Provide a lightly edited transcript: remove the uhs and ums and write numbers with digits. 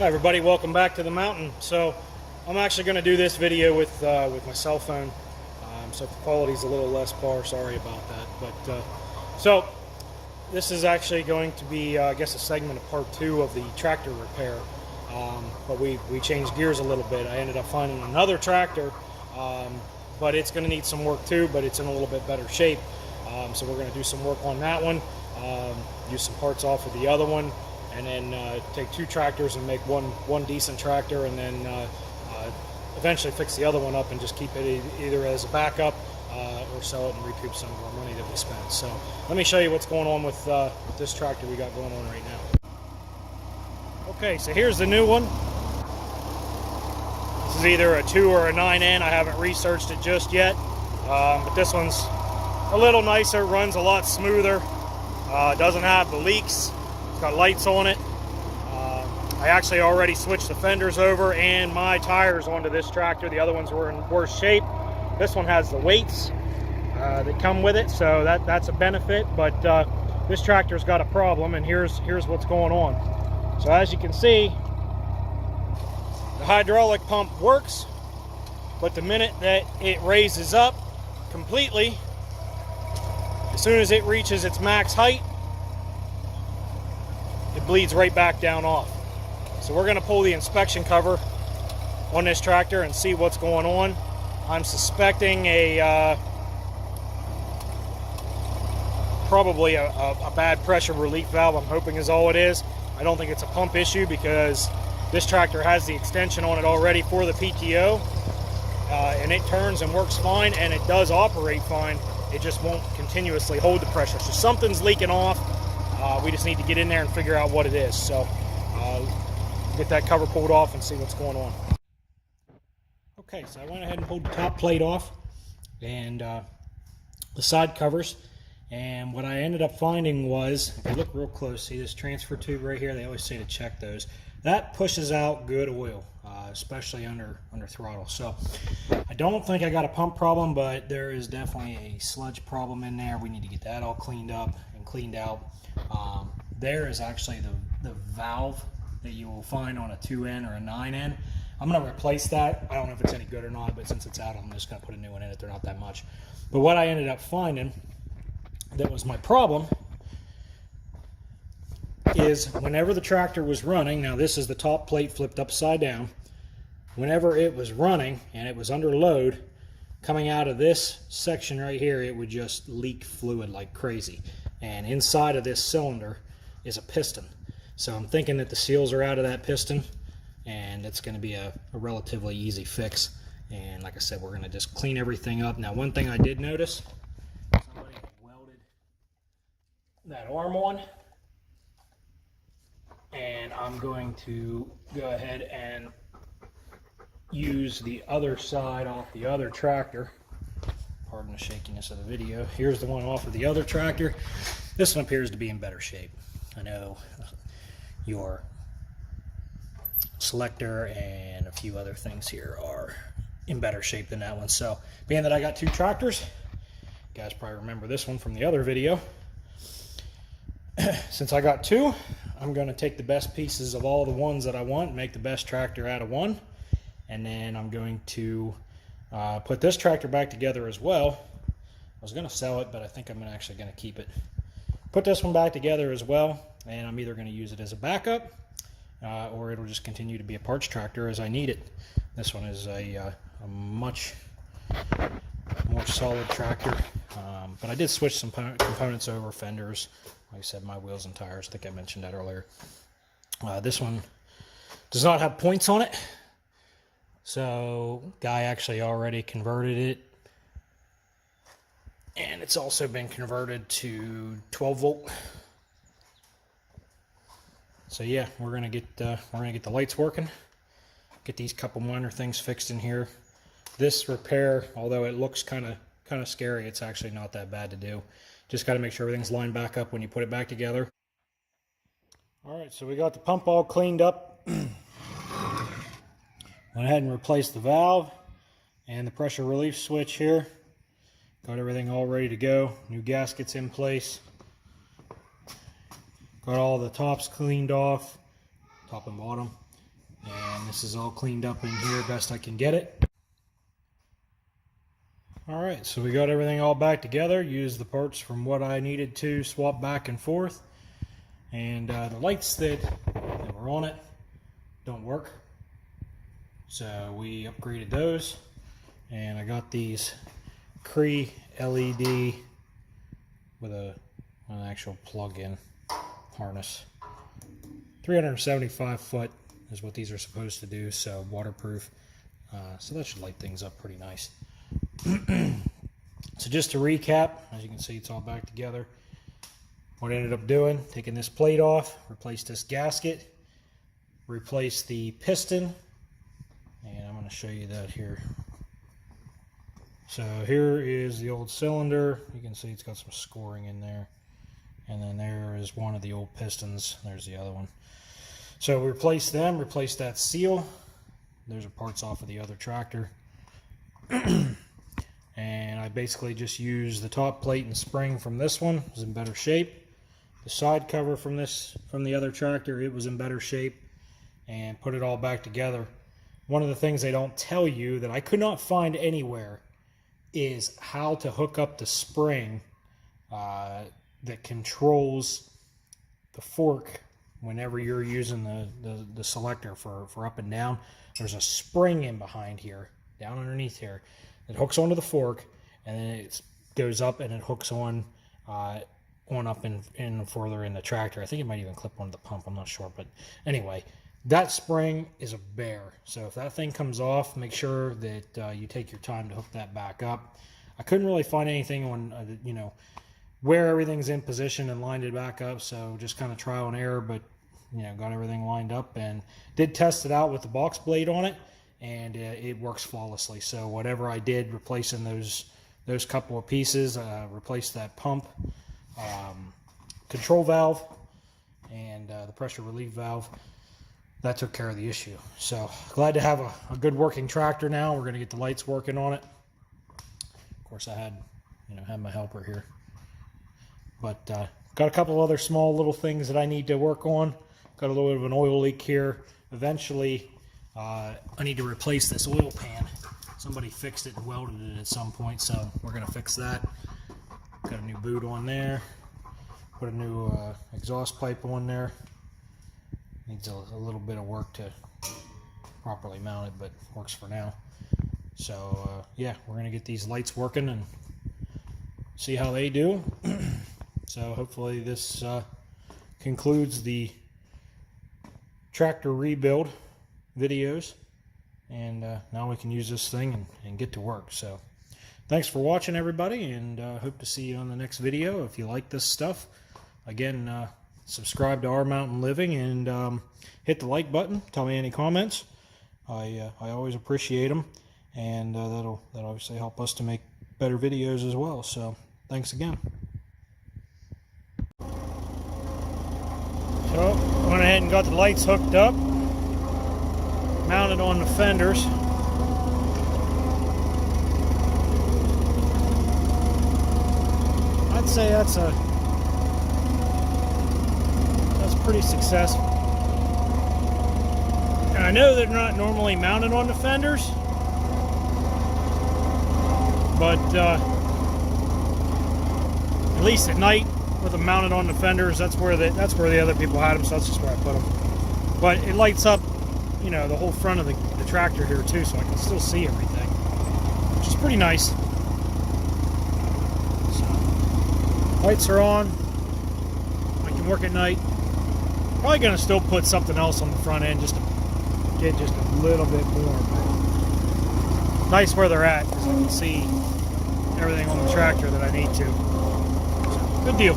Hi everybody, welcome back to the mountain. So I'm actually going to do this video with my cell phone, so if the quality's a little less par, sorry about that. But so this is actually going to be, I guess, a segment of part 2 of the tractor repair. But we changed gears a little bit. I ended up finding another tractor, but it's going to need some work too, but it's in a little bit better shape. So we're going to do some work on that one, use some parts off of the other one, and then take 2 tractors and make one decent tractor, and then eventually fix the other one up and just keep it either as a backup or sell it and recoup some of our money that we spent. So let me show you what's going on with this tractor we got going on right now. Okay, so here's the new one. This is either a 2 or a 9N. I haven't researched it just yet, but this one's a little nicer, runs a lot smoother, doesn't have the leaks. Got lights on it. I actually already switched the fenders over and my tires onto this tractor. The other ones were in worse shape. This one has the weights that come with it, so that's a benefit. But this tractor's got a problem, and here's what's going on. So as you can see, the hydraulic pump works, but the minute that it raises up completely, as soon as it reaches its max height, it bleeds right back down off. So we're going to pull the inspection cover on this tractor and see what's going on. I'm suspecting probably a bad pressure relief valve. I'm hoping is all it is. I don't think it's a pump issue because this tractor has the extension on it already for the PTO, and it turns and works fine, and it does operate fine. It just won't continuously hold the pressure. So something's leaking off. We just need to get in there and figure out what it is. So get that cover pulled off and see what's going on. Okay, so I went ahead and pulled the top plate off and the side covers. And what I ended up finding was, if you look real close, see this transfer tube right here? They always say to check those. That pushes out good oil, especially under throttle. So I don't think I got a pump problem, but there is definitely a sludge problem in there. We need to get that all cleaned up and cleaned out. There is actually the valve that you will find on a 2N or a 9N. I'm going to replace that. I don't know if it's any good or not, but since it's out, I'm just going to put a new one in it. They're not that much. But what I ended up finding that was my problem is whenever the tractor was running, now this is the top plate flipped upside down, whenever it was running and it was under load, coming out of this section right here, it would just leak fluid like crazy. And inside of this cylinder is a piston. So I'm thinking that the seals are out of that piston, and it's going to be a relatively easy fix. And like I said, we're going to just clean everything up. Now, one thing I did notice, somebody had welded that arm on, and I'm going to go ahead and use the other side off the other tractor. Pardon the shakiness of the video. Here's the one off of the other tractor. This one appears to be in better shape. I know your selector and a few other things here are in better shape than that one. So being that I got 2 tractors, you guys probably remember this one from the other video. Since I got 2, I'm going to take the best pieces of all the ones that I want, make the best tractor out of one, and then I'm going to put this tractor back together as well. I was going to sell it, but I think I'm actually going to keep it. Put this one back together as well, and I'm either going to use it as a backup or it'll just continue to be a parts tractor as I need it. This one is a much more solid tractor, but I did switch some components over, fenders, like I said, my wheels and tires. I think I mentioned that earlier. This one does not have points on it, so guy actually already converted it, and it's also been converted to 12 volt. So yeah, we're gonna get the lights working, get these couple minor things fixed in here. This repair, although it looks kind of scary, it's actually not that bad to do. Just got to make sure everything's lined back up when you put it back together. All right, so we got the pump all cleaned up. Went ahead and replaced the valve and the pressure relief switch here. Got everything all ready to go. New gaskets in place. Got all the tops cleaned off, top and bottom. And this is all cleaned up in here best I can get it. Alright, so we got everything all back together, used the parts from what I needed to swap back and forth. And the lights that were on it don't work. So we upgraded those. And I got these Cree LED with an actual plug-in harness. 375 foot is what these are supposed to do, so waterproof. So that should light things up pretty nice. So just to recap, as you can see, it's all back together. What I ended up doing, taking this plate off, replaced this gasket, replaced the piston, and I'm going to show you that here. So here is the old cylinder. You can see it's got some scoring in there. And then there is one of the old pistons. There's the other one. So we replaced them, replaced that seal. Those are parts off of the other tractor. And I basically just used the top plate and spring from this one. It was in better shape. The side cover from the other tractor, it was in better shape. And put it all back together. One of the things they don't tell you that I could not find anywhere is how to hook up the spring that controls the fork whenever you're using the selector for up and down. There's a spring in behind here, down underneath here, that hooks onto the fork, and then it goes up and it hooks on up and further in the tractor. I think it might even clip onto the pump, I'm not sure. But anyway, that spring is a bear. So if that thing comes off, make sure that you take your time to hook that back up. I couldn't really find anything on, where everything's in position and lined it back up. So just kind of trial and error, but, got everything lined up and did test it out with the box blade on it, and it works flawlessly. So whatever I did, replacing those couple of pieces, replaced that pump, control valve, and the pressure relief valve. That took care of the issue. So glad to have a good working tractor now. We're going to get the lights working on it. Of course, I had my helper here, but got a couple other small little things that I need to work on. Got a little bit of an oil leak here. Eventually, I need to replace this oil pan. Somebody fixed it and welded it at some point, so we're going to fix that. Got a new boot on there. Put a new exhaust pipe on there. Needs a little bit of work to properly mount it, but works for now. So yeah, we're gonna get these lights working and see how they do. So hopefully this concludes the tractor rebuild videos, and now we can use this thing and get to work. So thanks for watching, everybody, and hope to see you on the next video. If you like this stuff, again, subscribe to Our Mountain Living, and hit the like button. Tell me any comments. I always appreciate them, and that'll obviously help us to make better videos as well. So thanks again. So went ahead and got the lights hooked up, mounted on the fenders. I'd say that's pretty successful. And I know they're not normally mounted on the fenders, but at least at night with them mounted on the fenders, that's where the other people had them, so that's just where I put them. But it lights up, the whole front of the tractor here too, so I can still see everything, which is pretty nice. So, lights are on. I can work at night. Probably going to still put something else on the front end just to get just a little bit more. But nice where they're at, because I can see everything on the tractor that I need to. So, good deal.